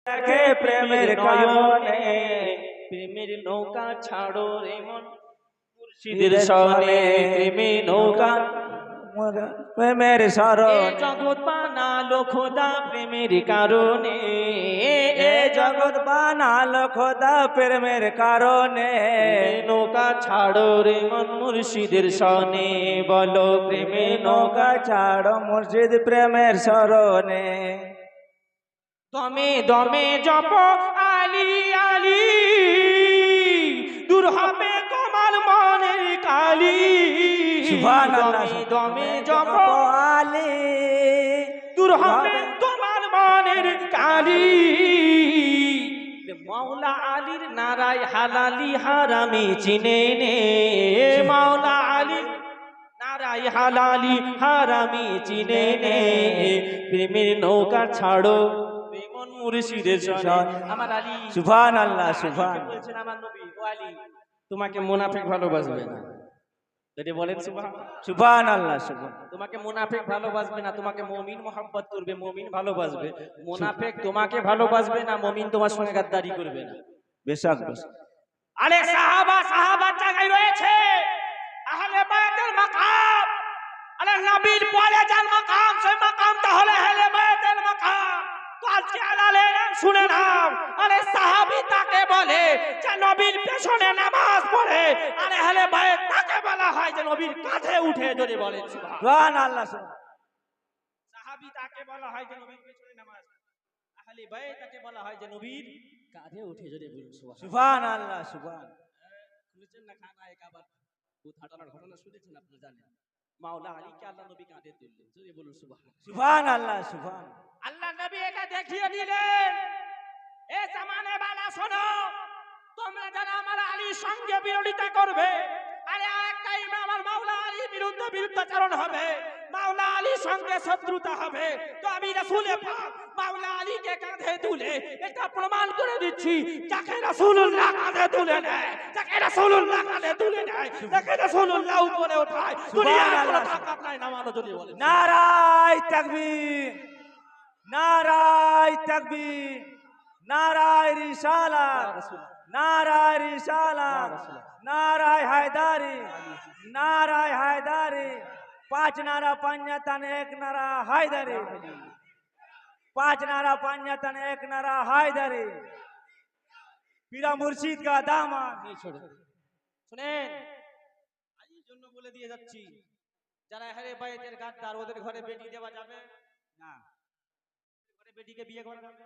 দেখে প্রেমের নয়নে, প্রেমের নৌকা ছাড়ো রে মন মুর্শিদের সনে, প্রেমের নৌকা প্রেমের শরণ, জগৎ বানালো খোদা প্রেমের কারণে, এ জগৎ বানালো খোদা প্রেমের কারণে, নৌকা ছাড়ো রে মন মুর্শিদের সনে, বলো প্রেমের নৌকা ছাড়ো মুর্শিদ প্রেমের শরণে। দমে দমে জপ আলী আলী, দূর হবে তোমার মনের কালি। সুবহানাল্লাহ। দমে জপ আলী, দূর হবে তোমার মনের কালি। মাওলা আলীর নারায় হালালি হারামি চিনে নে, মাওলা আলীর নারায় হালালি হারামি চিনে নে, প্রেমের নৌকা ছাড়ো মুর্শিদের সনে। আমার আলী সুবহানাল্লাহ সুবহান বলছেন আমার নবী, ও আলী তোমাকে মুনাফিক ভালোবাসবে না, যদি বলেন সুবহানাল্লাহ সুবহান। তোমাকে মুনাফিক ভালোবাসবে না, তোমাকে মুমিন মোহাব্বত করবে, মুমিন ভালোবাসবে। মুনাফিক তোমাকে ভালোবাসবে না, মুমিন তোমার সঙ্গে গাদ্দারি করবে না। বেশক বেশক। আরে সাহাবার জায়গায় রয়েছে আহলে বায়তের মাকাম, আরে নবীর পরে যার মাকাম সেই মাকামটা হলো আহলে বায়তের মাকাম। আজকে আলালে শুনে নাও, আরে সাহাবী তাকে বলে যে নবীর পেছনে নামাজ পড়ে, আরে আহলে বাইত তাকে বলা হয় যে নবীর কাঁধে উঠে যদি বলে সুবহানাল্লাহ। সাহাবী তাকে বলা হয় যে নবীর পেছনে নামাজ, আহলে বাইত তাকে বলা হয় যে নবীর কাঁধে উঠে যদি বলে সুবহানাল্লাহ সুবহান। শুনেছেন না খানায়ে কাবার উদ্ঘাটনের ঘটনা শুনেছেন, আপনি জানেন মাওলা আলীকে আল্লাহ নবী কাঁধে তুললেন, যদি বলুন সুবহানাল্লাহ সুবহান। আল্লাহ নবী এটা দেখিয়ে দিলেন, এ জামানে বালা শোনো, তোমরা যারা আমার আলীর সঙ্গে বিরোধিতা করবে, আরে একটা ইমাম আমার মাওলা আলীর বিরুদ্ধে বিরুদ্ধাচরণ হবে, মাওলা আলীর সঙ্গে শত্রুতা হবে, তো আমি রাসূলে পাক মাওলা আলীকে কাঁধে তুলে এটা প্রমাণ করে দিচ্ছি, যাকে রাসূলুল্লাহ কাঁধে তুলে নেয়, যাকে রাসূলুল্লাহ কাঁধে তুলে নেয়, যাকে রাসূলুল্লাহ উপরে ওঠায়, দুনিয়ার কোনো তাকাত নাই। নামানো যদি বলে নারায়ে তাকবীর, নারায়ে তাকবীর, নারায়ে রিসালাত, নারায়ে রিসালাত, নারায়ে হায়দারি, নারায়ে হায়দারি। পাঁচ নারা পাঞ্জাতন এক নারা হায়দারি, পাঁচ নারা পাঞ্জাতন এক নারা হায়দারি। পীরা মুর্শিদ কা দামান শুনেন, এই জন্য বলে দিয়ে যাচ্ছি, যারা আহলে বাইতের গাদ্দার ওদের ঘরে বেটি দেওয়া যাবে না, ঘরে বেটিকে বিয়ে করা যাবে